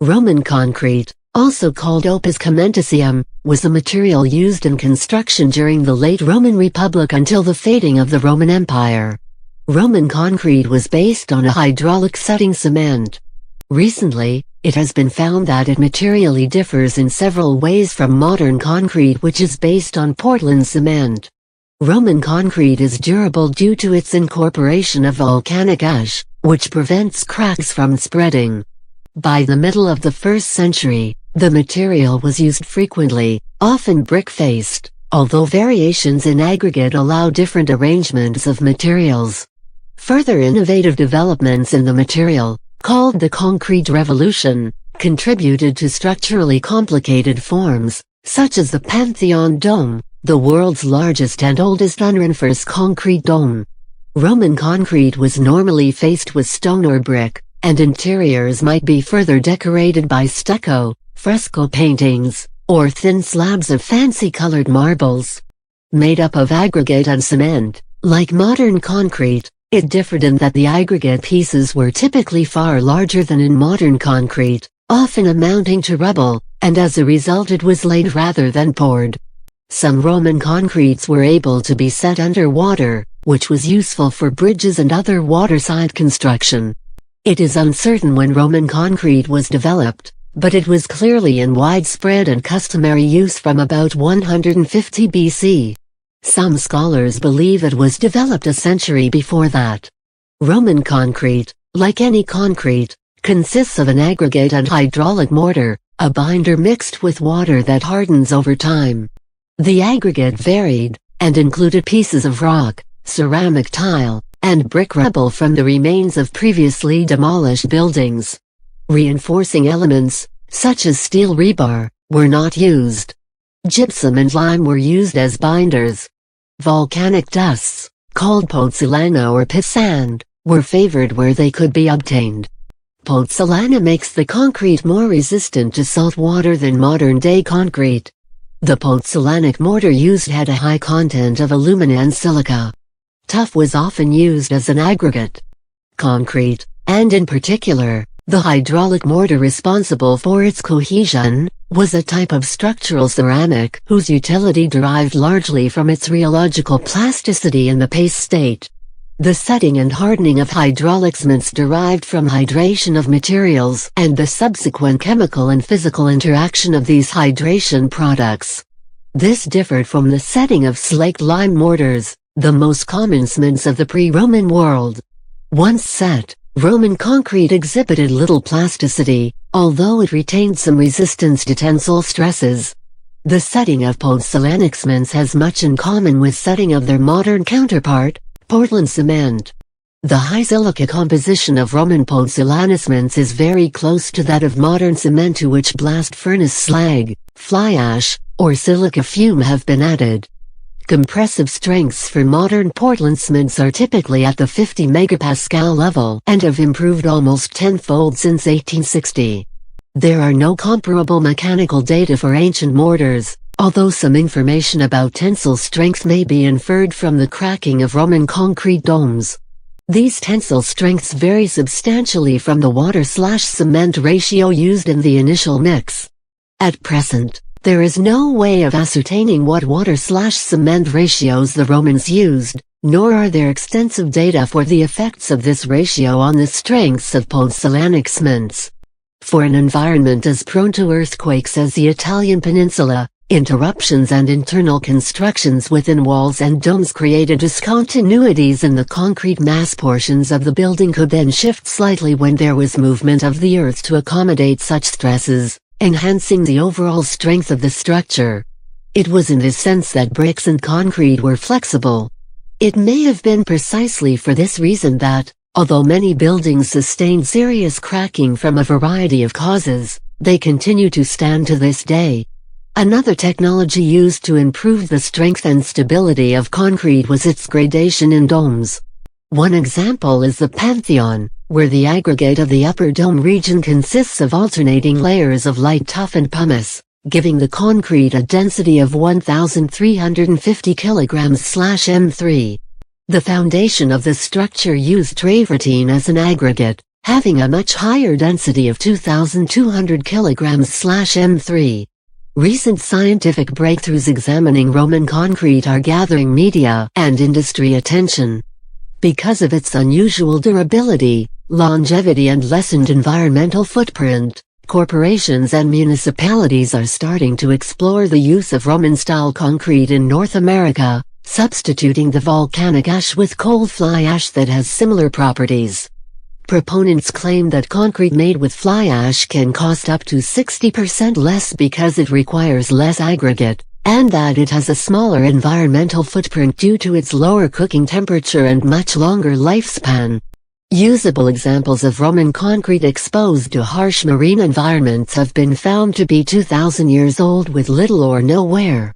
Roman concrete, also called opus caementicium, was a material used in construction during the late Roman Republic until the fading of the Roman Empire. Roman concrete was based on a hydraulic setting cement. Recently, it has been found that it materially differs in several ways from modern concrete, which is based on Portland cement. Roman concrete is durable due to its incorporation of volcanic ash, which prevents cracks from spreading. By the middle of the 1st century, the material was used frequently, often brick-faced, although variations in aggregate allow different arrangements of materials. Further innovative developments in the material, called the Concrete Revolution, contributed to structurally complicated forms, such as the Pantheon dome, the world's largest and oldest unreinforced concrete dome. Roman concrete was normally faced with stone or brick, and interiors might be further decorated by stucco, fresco paintings, or thin slabs of fancy-colored marbles. Made up of aggregate and cement, like modern concrete, it differed in that the aggregate pieces were typically far larger than in modern concrete, often amounting to rubble, and as a result it was laid rather than poured. Some Roman concretes were able to be set under water, which was useful for bridges and other waterside construction. It is uncertain when Roman concrete was developed, but it was clearly in widespread and customary use from about 150 BC. Some scholars believe it was developed a century before that. Roman concrete, like any concrete, consists of an aggregate and hydraulic mortar, a binder mixed with water that hardens over time. The aggregate varied, and included pieces of rock, ceramic tile, and brick rubble from the remains of previously demolished buildings. Reinforcing elements, such as steel rebar, were not used. Gypsum and lime were used as binders. Volcanic dusts, called pozzolana or pit sand, were favored where they could be obtained. Pozzolana makes the concrete more resistant to salt water than modern-day concrete. The pozzolanic mortar used had a high content of alumina and silica. Tuff was often used as an aggregate. Concrete, and in particular, the hydraulic mortar responsible for its cohesion, was a type of structural ceramic whose utility derived largely from its rheological plasticity in the paste state. The setting and hardening of hydraulic cements derived from hydration of materials and the subsequent chemical and physical interaction of these hydration products. This differed from the setting of slaked lime mortars, the most common cements of the pre-Roman world. Once set, Roman concrete exhibited little plasticity, although it retained some resistance to tensile stresses. The setting of pozzolanic cements has much in common with setting of their modern counterpart, Portland cement. The high silica composition of Roman pozzolana cements is very close to that of modern cement, to which blast furnace slag, fly ash, or silica fume have been added. Compressive strengths for modern Portland cements are typically at the 50 megapascal level and have improved almost tenfold since 1860. There are no comparable mechanical data for ancient mortars, although some information about tensile strength may be inferred from the cracking of Roman concrete domes. These tensile strengths vary substantially from the water/cement ratio used in the initial mix. At present, there is no way of ascertaining what water/cement ratios the Romans used, nor are there extensive data for the effects of this ratio on the strengths of pozzolanic cements. For an environment as prone to earthquakes as the Italian peninsula, interruptions and internal constructions within walls and domes created discontinuities in the concrete mass. Portions of the building could then shift slightly when there was movement of the earth to accommodate such stresses, enhancing the overall strength of the structure. It was in this sense that bricks and concrete were flexible. It may have been precisely for this reason that, although many buildings sustained serious cracking from a variety of causes, they continue to stand to this day. Another technology used to improve the strength and stability of concrete was its gradation in domes. One example is the Pantheon, where the aggregate of the upper dome region consists of alternating layers of light tuff and pumice, giving the concrete a density of 1,350 kg/m3. The foundation of the structure used travertine as an aggregate, having a much higher density of 2,200 kg/m3. Recent scientific breakthroughs examining Roman concrete are gathering media and industry attention. Because of its unusual durability, longevity and lessened environmental footprint, corporations and municipalities are starting to explore the use of Roman-style concrete in North America, substituting the volcanic ash with coal fly ash that has similar properties. Proponents claim that concrete made with fly ash can cost up to 60% less because it requires less aggregate, and that it has a smaller environmental footprint due to its lower cooking temperature and much longer lifespan. Usable examples of Roman concrete exposed to harsh marine environments have been found to be 2,000 years old with little or no wear.